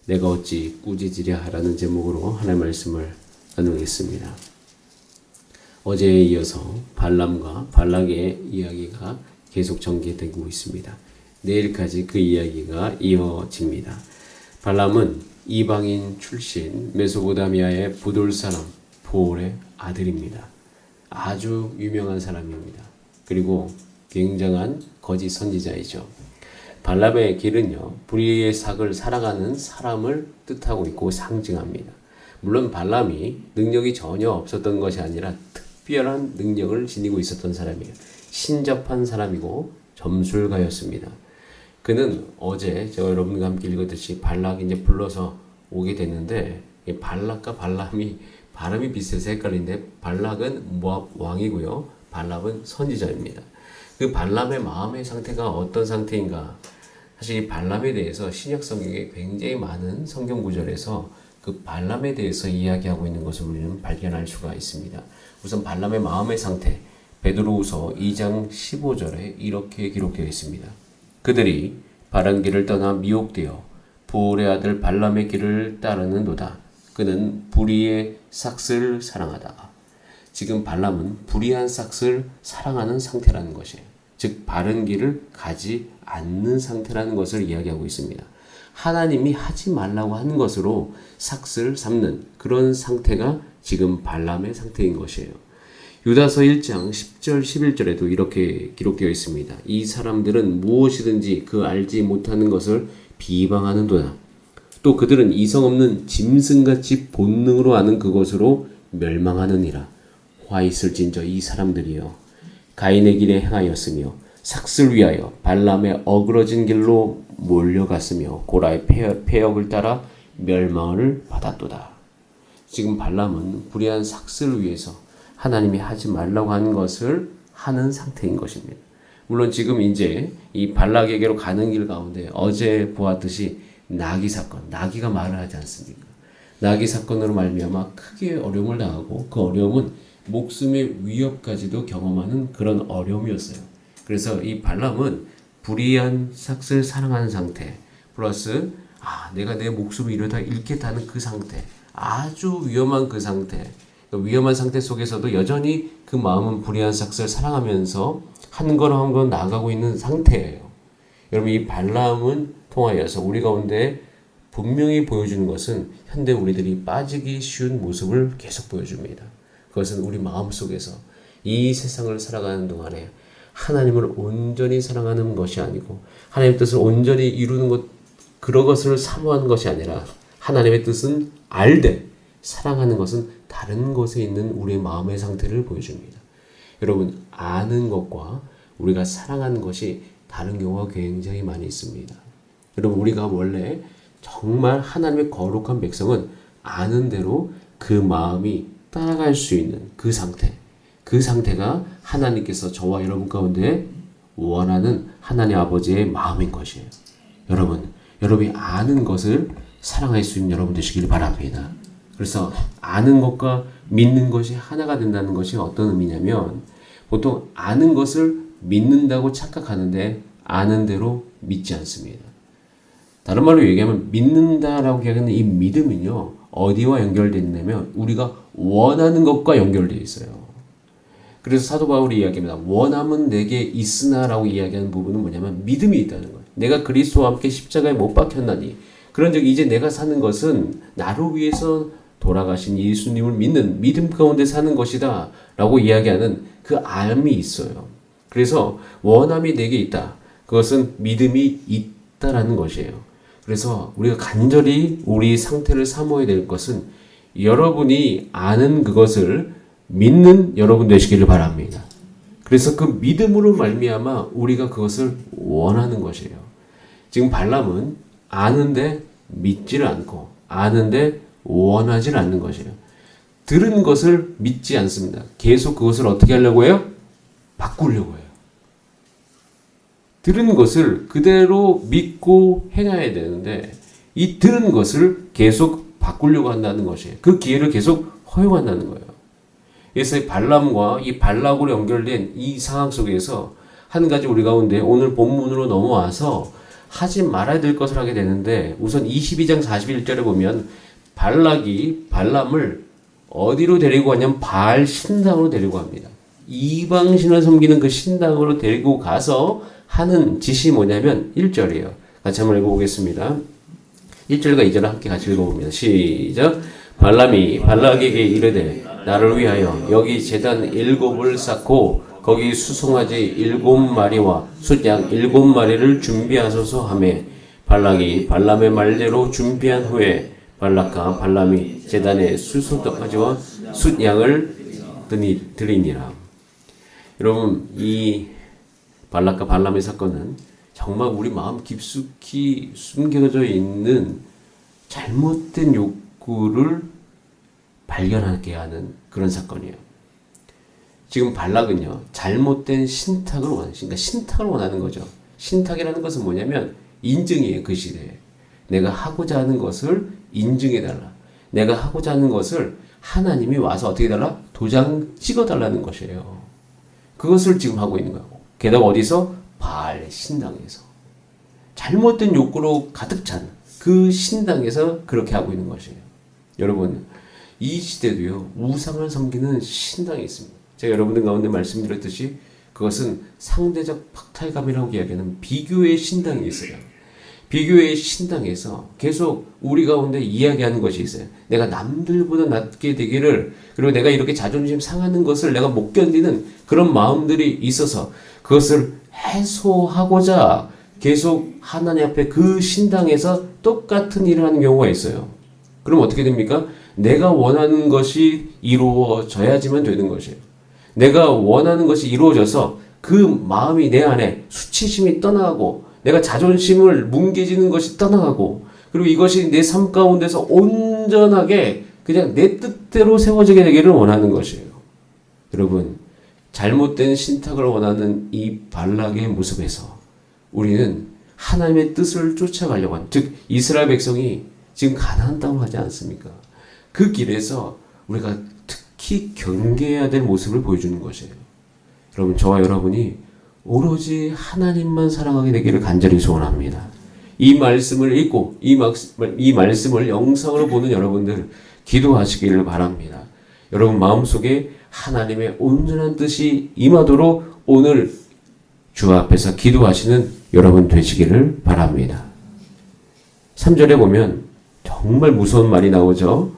내가 어찌 꾸짖으랴 라는 제목으로 하나님의 말씀을 나누겠습니다. 어제에 이어서 발람과 발락의 이야기가 계속 전개되고 있습니다. 내일까지 그 이야기가 이어집니다. 발람은 이방인 출신 메소포타미아의 부돌사람 보올의 아들입니다. 아주 유명한 사람입니다. 그리고 굉장한 거짓 선지자이죠. 발람의 길은요, 불의의 삭을 살아가는 사람을 뜻하고 있고 상징합니다. 물론 발람이 능력이 전혀 없었던 것이 아니라 특별한 능력을 지니고 있었던 사람이에요. 신접한 사람이고 점술가였습니다. 그는 어제 제가 여러분과 함께 읽었듯이 발락이 이제 불러서 오게 됐는데, 발락과 발람이 발음이 비슷해서 헷갈리는데, 발락은 모압 왕이고요, 발람은 선지자입니다. 그 발람의 마음의 상태가 어떤 상태인가? 사실 이 발람에 대해서 신약 성경에 굉장히 많은 성경 구절에서 그 발람에 대해서 이야기하고 있는 것을 우리는 발견할 수가 있습니다. 우선 발람의 마음의 상태, 베드로후서 2장 15절에 이렇게 기록되어 있습니다. 그들이 바른 길을 떠나 미혹되어 부올의 아들 발람의 길을 따르는도다. 그는 불의의 삭슬을 사랑하다. 지금 발람은 불의한 삭슬을 사랑하는 상태라는 것이에요. 즉 바른 길을 가지 않는 상태라는 것을 이야기하고 있습니다. 하나님이 하지 말라고 하는 것으로 삭슬 삼는 그런 상태가 지금 발람의 상태인 것이에요. 유다서 1장 10절 11절에도 이렇게 기록되어 있습니다. 이 사람들은 무엇이든지 그 알지 못하는 것을 비방하는도다. 또 그들은 이성 없는 짐승같이 본능으로 아는 그것으로 멸망하느니라. 화 있을진저 이 사람들이여 가인의 길에 행하였으며 삭슬 위하여 발람의 어그러진 길로 몰려갔으며 고라의 폐역을 따라 멸망을 받았도다. 지금 발람은 불의한 삭슬을 위해서 하나님이 하지 말라고 하는 것을 하는 상태인 것입니다. 물론 지금 이제 이 발락에게로 가는 길 가운데 어제 보았듯이 나귀 사건, 나귀가 말을 하지 않습니까? 나귀 사건으로 말미암아 크게 어려움을 당하고 그 어려움은 목숨의 위협까지도 경험하는 그런 어려움이었어요. 그래서 이 발람은 불의한 삭슬 사랑하는 상태 플러스 내가 내 목숨을 이러다 잃겠다는 그 상태, 아주 위험한 그 상태, 위험한 상태 속에서도 여전히 그 마음은 불의한 삭슬 사랑하면서 한 걸음 한 걸음 나아가고 있는 상태예요. 여러분, 이 발람은 통하여서 우리 가운데 분명히 보여주는 것은 현대 우리들이 빠지기 쉬운 모습을 계속 보여줍니다. 그것은 우리 마음속에서 이 세상을 살아가는 동안에 하나님을 온전히 사랑하는 것이 아니고 하나님의 뜻을 온전히 이루는 것, 그런 것을 사모하는 것이 아니라 하나님의 뜻은 알되 사랑하는 것은 다른 곳에 있는 우리의 마음의 상태를 보여줍니다. 여러분, 아는 것과 우리가 사랑하는 것이 다른 경우가 굉장히 많이 있습니다. 여러분, 우리가 원래 정말 하나님의 거룩한 백성은 아는 대로 그 마음이 따라갈 수 있는 그 상태, 그 상태가 하나님께서 저와 여러분 가운데 원하는 하나님 아버지의 마음인 것이에요. 여러분이 아는 것을 사랑할 수 있는 여러분 되시길 바랍니다. 그래서 아는 것과 믿는 것이 하나가 된다는 것이 어떤 의미냐면, 보통 아는 것을 믿는다고 착각하는데 아는 대로 믿지 않습니다. 다른 말로 얘기하면 믿는다라고 얘기하는 이 믿음은요, 어디와 연결되어 있냐면 우리가 원하는 것과 연결되어 있어요. 그래서 사도 바울이 이야기합니다. 원함은 내게 있으나라고 이야기하는 부분은 뭐냐면 믿음이 있다는 거예요. 내가 그리스도와 함께 십자가에 못 박혔나니 그런즉 이제 내가 사는 것은 나를 위해서 돌아가신 예수님을 믿는 믿음 가운데 사는 것이다 라고 이야기하는 그 암이 있어요. 그래서 원함이 내게 있다. 그것은 믿음이 있다라는 것이에요. 그래서 우리가 간절히 우리 상태를 사모해야 될 것은 여러분이 아는 그것을 믿는 여러분 되시기를 바랍니다. 그래서 그 믿음으로 말미암아 우리가 그것을 원하는 것이에요. 지금 발람은 아는데 믿지를 않고 아는데 원하지를 않는 것이에요. 들은 것을 믿지 않습니다. 계속 그것을 어떻게 하려고 해요? 바꾸려고 해요. 들은 것을 그대로 믿고 행해야 되는데 이 들은 것을 계속 바꾸려고 한다는 것이에요. 그 기회를 계속 허용한다는 거예요. 그래서 이 발람과 이 발락으로 연결된 이 상황 속에서 한 가지 우리 가운데 오늘 본문으로 넘어와서 하지 말아야 될 것을 하게 되는데 우선 22장 41절에 보면 발락이 발람을 어디로 데리고 가냐면 바알 신당으로 데리고 갑니다. 이방신을 섬기는 그 신당으로 데리고 가서 하는 짓이 뭐냐면 1절이에요. 같이 한번 읽어보겠습니다. 1절과 2절을 함께 같이 읽어봅니다. 시작. 발람이 발락에게 이르되 나를 위하여 여기 제단 7을 쌓고 거기 수송아지 7마리와 숫양 7마리를 준비하소서 하매 발락이 발람의 말대로 준비한 후에 발락과 발람이 제단에 수송아지와 숫양을 드리니라. 여러분, 이 발락과 발람의 사건은 정말 우리 마음 깊숙이 숨겨져 있는 잘못된 욕구를 발견하게 하는 그런 사건이에요. 지금 발락은요, 잘못된 신탁을 원하는, 그러니까 신탁을 원하는 거죠. 신탁이라는 것은 뭐냐면 인증이에요, 그 시대에. 내가 하고자 하는 것을 인증해달라. 내가 하고자 하는 것을 하나님이 와서 어떻게 해달라? 도장 찍어달라는 것이에요. 그것을 지금 하고 있는 거예요. 게다가 어디서? 바알 신당에서. 잘못된 욕구로 가득 찬 그 신당에서 그렇게 하고 있는 것이에요. 여러분, 이 시대도요, 우상을 섬기는 신당이 있습니다. 제가 여러분들 가운데 말씀드렸듯이 그것은 상대적 박탈감이라고 이야기하는 비교의 신당이 있어요. 비교의 신당에서 계속 우리 가운데 이야기하는 것이 있어요. 내가 남들보다 낫게 되기를, 그리고 내가 이렇게 자존심 상하는 것을 내가 못 견디는 그런 마음들이 있어서 그것을 해소하고자 계속 하나님 앞에 그 신당에서 똑같은 일을 하는 경우가 있어요. 그럼 어떻게 됩니까? 내가 원하는 것이 이루어져야지만 되는 것이에요. 내가 원하는 것이 이루어져서 그 마음이 내 안에 수치심이 떠나가고 내가 자존심을 뭉개지는 것이 떠나가고 그리고 이것이 내 삶 가운데서 온전하게 그냥 내 뜻대로 세워지게 되기를 원하는 것이에요. 여러분, 잘못된 신탁을 원하는 이 발락의 모습에서 우리는 하나님의 뜻을 쫓아가려고 하는, 즉 이스라엘 백성이 지금 가나안 땅으로 가지 않습니까? 그 길에서 우리가 특히 경계해야 될 모습을 보여주는 것이에요. 여러분, 저와 여러분이 오로지 하나님만 사랑하게 되기를 간절히 소원합니다. 이 말씀을 읽고 이 말씀을 영상으로 보는 여러분들 기도하시기를 바랍니다. 여러분 마음속에 하나님의 온전한 뜻이 임하도록 오늘 주 앞에서 기도하시는 여러분 되시기를 바랍니다. 3절에 보면 정말 무서운 말이 나오죠.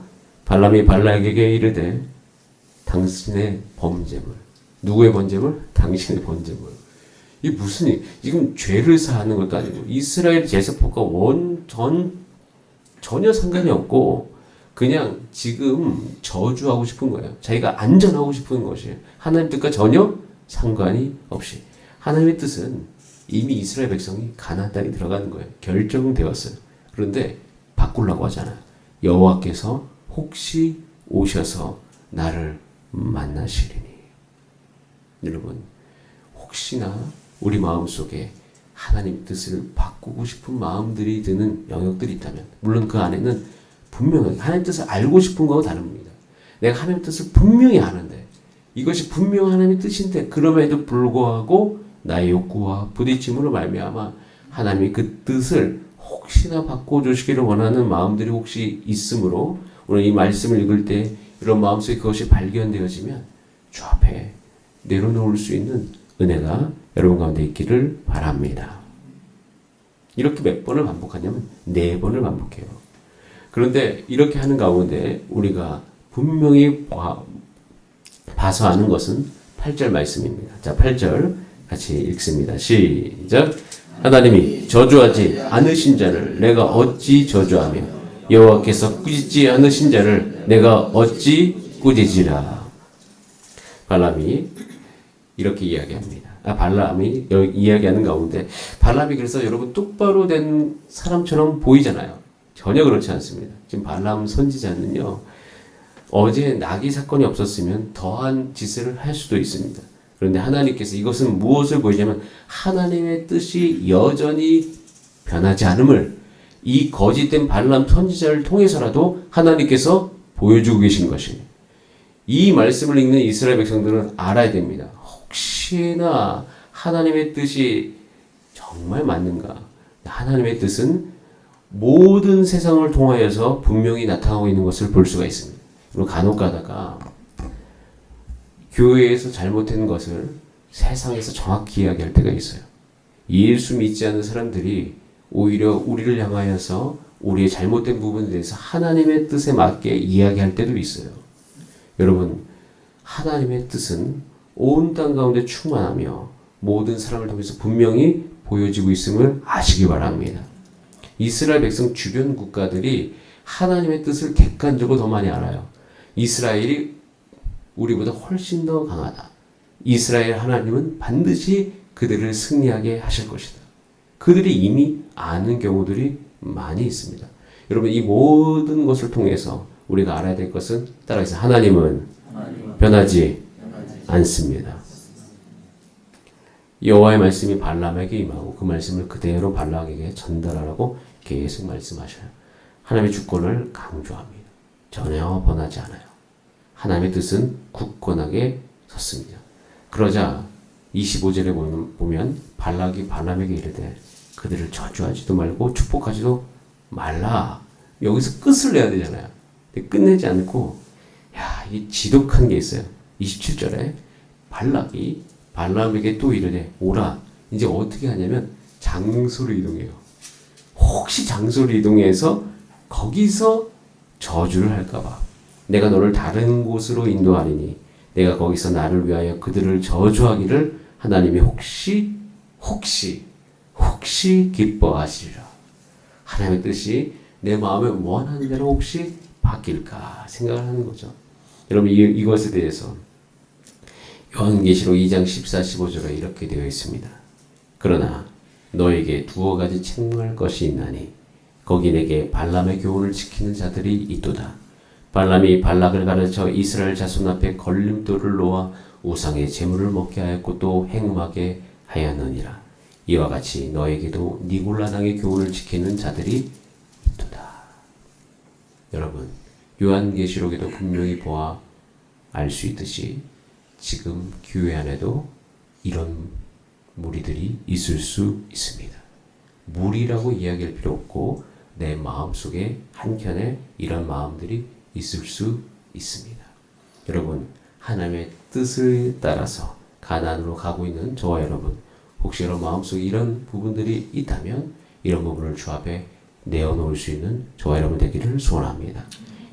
발람이 발락에게 이르되 당신의 범죄물. 누구의 범죄물? 당신의 범죄물. 이 무슨 일? 지금 죄를 사하는 것도 아니고 이스라엘 제사법과 전혀 상관이 없고 그냥 지금 저주하고 싶은 거예요. 자기가 안전하고 싶은 것이에요. 하나님 뜻과 전혀 상관이 없이. 하나님의 뜻은 이미 이스라엘 백성이 가나안 땅에 들어가는 거예요. 결정되었어요. 그런데 바꾸려고 하잖아요. 여호와께서 혹시 오셔서 나를 만나시리니. 여러분, 혹시나 우리 마음속에 하나님 뜻을 바꾸고 싶은 마음들이 드는 영역들이 있다면, 물론 그 안에는 분명하게 하나님 뜻을 알고 싶은 거하고 다릅니다. 내가 하나님 뜻을 분명히 아는데 이것이 분명 하나님의 뜻인데 그럼에도 불구하고 나의 욕구와 부딪힘으로 말미암아 하나님이 그 뜻을 혹시나 바꿔주시기를 원하는 마음들이 혹시 있으므로 오늘 이 말씀을 읽을 때 이런 마음속에 그것이 발견되어지면 주 앞에 내려놓을 수 있는 은혜가 여러분 가운데 있기를 바랍니다. 이렇게 몇 번을 반복하냐면 4번을 반복해요. 그런데 이렇게 하는 가운데 우리가 분명히 봐서 아는 것은 8절 말씀입니다. 자, 8절 같이 읽습니다. 시작. 하나님이 저주하지 않으신 자를 내가 어찌 저주하며 여호와께서 꾸짖지 않으신 자를 내가 어찌 꾸짖으라. 발람이 이렇게 이야기합니다. 발람이 이야기하는 가운데 발람이 그래서 여러분 똑바로 된 사람처럼 보이잖아요. 전혀 그렇지 않습니다. 지금 발람 선지자는요. 어제 나귀 사건이 없었으면 더한 짓을 할 수도 있습니다. 그런데 하나님께서 이것은 무엇을 보이냐면 하나님의 뜻이 여전히 변하지 않음을 이 거짓된 발람 선지자를 통해서라도 하나님께서 보여주고 계신 것입니다. 이 말씀을 읽는 이스라엘 백성들은 알아야 됩니다. 혹시나 하나님의 뜻이 정말 맞는가? 하나님의 뜻은 모든 세상을 통하여서 분명히 나타나고 있는 것을 볼 수가 있습니다. 그리고 간혹 가다가 교회에서 잘못된 것을 세상에서 정확히 이야기할 때가 있어요. 예수 믿지 않는 사람들이 오히려 우리를 향하여서 우리의 잘못된 부분에 대해서 하나님의 뜻에 맞게 이야기할 때도 있어요. 여러분, 하나님의 뜻은 온 땅 가운데 충만하며 모든 사람을 통해서 분명히 보여지고 있음을 아시기 바랍니다. 이스라엘 백성 주변 국가들이 하나님의 뜻을 객관적으로 더 많이 알아요. 이스라엘이 우리보다 훨씬 더 강하다. 이스라엘 하나님은 반드시 그들을 승리하게 하실 것이다. 그들이 이미 아는 경우들이 많이 있습니다. 여러분, 이 모든 것을 통해서 우리가 알아야 될 것은 따라서 하나님은 변하지 않습니다. 여호와의 말씀이 발람에게 임하고 그 말씀을 그대로 발람에게 전달하라고 계속 말씀하셔요. 하나님의 주권을 강조합니다. 전혀 변하지 않아요. 하나님의 뜻은 굳건하게 섰습니다. 그러자 25절에 보면 발락이 발람에게 이르되 그들을 저주하지도 말고 축복하지도 말라. 여기서 끝을 내야 되잖아요. 근데 끝내지 않고 이 지독한 게 있어요. 27절에 발락이 발람에게 또 이르되 오라. 이제 어떻게 하냐면 장소로 이동해요. 혹시 장소를 이동해서 거기서 저주를 할까봐 내가 너를 다른 곳으로 인도하리니 내가 거기서 나를 위하여 그들을 저주하기를 하나님이 혹시 기뻐하시리라. 하나님의 뜻이 내 마음에 원하는 대로 혹시 바뀔까 생각을 하는 거죠. 여러분, 이것에 대해서 요한계시록 2장 14, 15절에 이렇게 되어 있습니다. 그러나 너에게 두어 가지 책망할 것이 있나니 거기 내게 발람의 교훈을 지키는 자들이 있도다. 발람이 발락을 가르쳐 이스라엘 자손 앞에 걸림돌을 놓아 우상의 제물을 먹게 하였고 또 행음하게 하였느니라. 이와 같이 너에게도 니골라당의 교훈을 지키는 자들이 있도다. 여러분, 요한계시록에도 분명히 보아 알 수 있듯이 지금 교회 안에도 이런 무리들이 있을 수 있습니다. 무리라고 이야기할 필요 없고 내 마음속에 한켠에 이런 마음들이 있을 수 있습니다. 여러분, 하나님의 뜻을 따라서 가나안으로 가고 있는 저와 여러분, 혹시 여러분 마음속에 이런 부분들이 있다면 이런 부분을 주 앞에 내어놓을 수 있는 저와 여러분 되기를 소원합니다.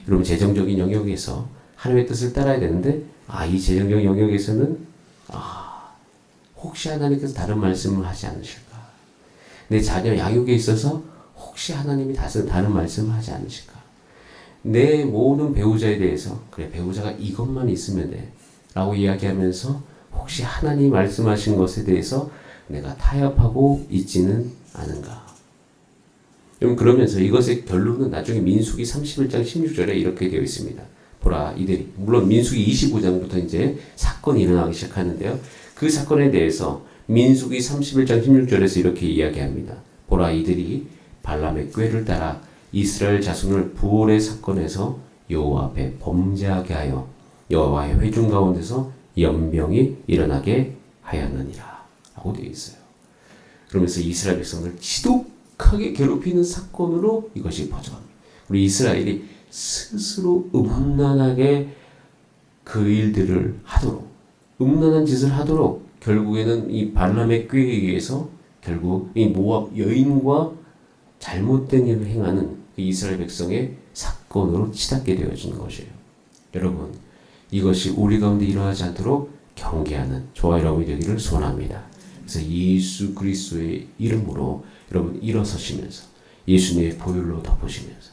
여러분, 재정적인 영역에서 하나님의 뜻을 따라야 되는데 이 재정적인 영역에서는 혹시 하나님께서 다른 말씀을 하지 않으실까? 내 자녀 양육에 있어서 혹시 하나님이 다른 말씀을 하지 않으실까? 내 모든 배우자에 대해서 그래, 배우자가 이것만 있으면 돼 라고 이야기하면서 혹시 하나님이 말씀하신 것에 대해서 내가 타협하고 있지는 않은가? 여러분, 그러면서 이것의 결론은 나중에 민수기 31장 16절에 이렇게 되어 있습니다. 보라, 이들이, 물론 민수기 25장부터 이제 사건이 일어나기 시작하는데요. 그 사건에 대해서 민수기 31장 16절에서 이렇게 이야기합니다. 보라, 이들이 발람의 꾀를 따라 이스라엘 자손을 부올의 사건에서 여호와 앞에 범죄하게 하여 여호와의 회중 가운데서 연병이 일어나게 하였느니라 라고 되어 있어요. 그러면서 이스라엘 백성을 지독하게 괴롭히는 사건으로 이것이 퍼져갑니다. 우리 이스라엘이 스스로 음란하게 그 일들을 하도록, 음란한 짓을 하도록 결국에는 이 발람의 꾀에 의해서 결국 이 모압 여인과 잘못된 일을 행하는 그 이스라엘 백성의 사건으로 치닫게 되어진 것이에요. 여러분, 이것이 우리 가운데 일어나지 않도록 경계하는 저와 여러분이 되기를 소원합니다. 그래서 예수 그리스도의 이름으로 여러분 일어서시면서 예수님의 보혈로 덮으시면서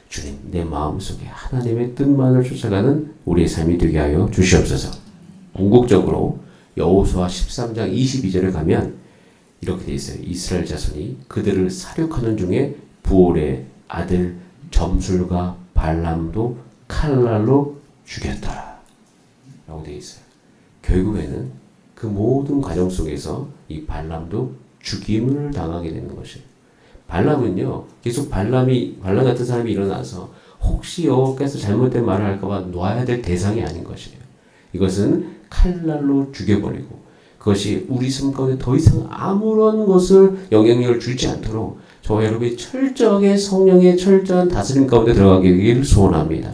주님, 내 마음속에 하나님의 뜻만을 쫓아가는 우리의 삶이 되게 하여 주시옵소서. 궁극적으로 여호수아 13장 22절에 가면 이렇게 되어 있어요. 이스라엘 자손이 그들을 사륙하는 중에 부올의 아들 점술과 발람도 칼날로 죽였더라 라고 되어 있어요. 결국에는 그 모든 과정 속에서 이 발람도 죽임을 당하게 되는 것이에요. 발람은요, 계속 발람 같은 사람이 일어나서 혹시 여호와께서 잘못된 말을 할까봐 놔야 될 대상이 아닌 것이에요. 이것은 칼날로 죽여버리고 그것이 우리 삶 가운데 더 이상 아무런 것을 영향력을 주지 않도록 저와 여러분이 철저하게 성령의 철저한 다스림 가운데 들어가기를 소원합니다.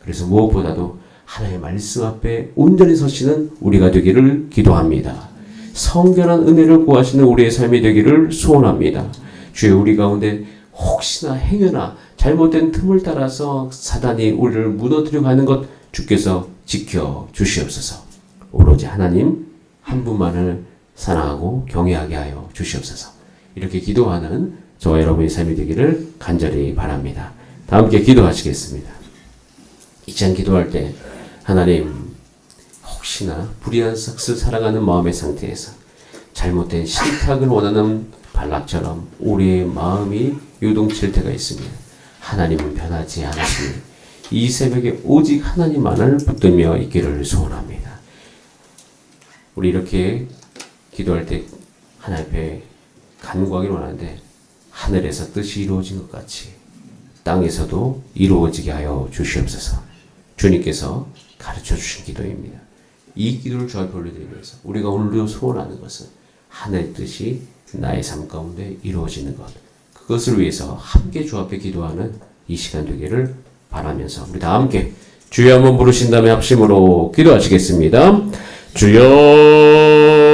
그래서 무엇보다도 하나님의 말씀 앞에 온전히 서시는 우리가 되기를 기도합니다. 성결한 은혜를 구하시는 우리의 삶이 되기를 소원합니다. 주여, 우리 가운데 혹시나 행여나 잘못된 틈을 따라서 사단이 우리를 무너뜨리고 하는 것 주께서 지켜 주시옵소서. 오로지 하나님 한 분만을 사랑하고 경외하게 하여 주시옵소서. 이렇게 기도하는 저와 여러분의 삶이 되기를 간절히 바랍니다. 다 함께 기도하시겠습니다. 이 시간 기도할 때 하나님, 혹시나 불의한 삭스 살아가는 마음의 상태에서 잘못된 실탁을 원하는 발락처럼 우리의 마음이 요동칠 때가 있습니다. 하나님은 변하지 않으시니 이 새벽에 오직 하나님만을 붙들며 있기를 소원합니다. 우리 이렇게 기도할 때 하나님 앞에 간구하기를 원하는데, 하늘에서 뜻이 이루어진 것 같이 땅에서도 이루어지게 하여 주시옵소서. 주님께서 가르쳐 주신 기도입니다. 이 기도를 주 앞에 올려드리면서 우리가 오늘도 소원하는 것은 하늘의 뜻이 나의 삶 가운데 이루어지는 것, 그것을 위해서 함께 주 앞에 기도하는 이 시간 되기를 바라면서 우리 다 함께 주여 한번 부르신 다음에 합심으로 기도하시겠습니다. 주여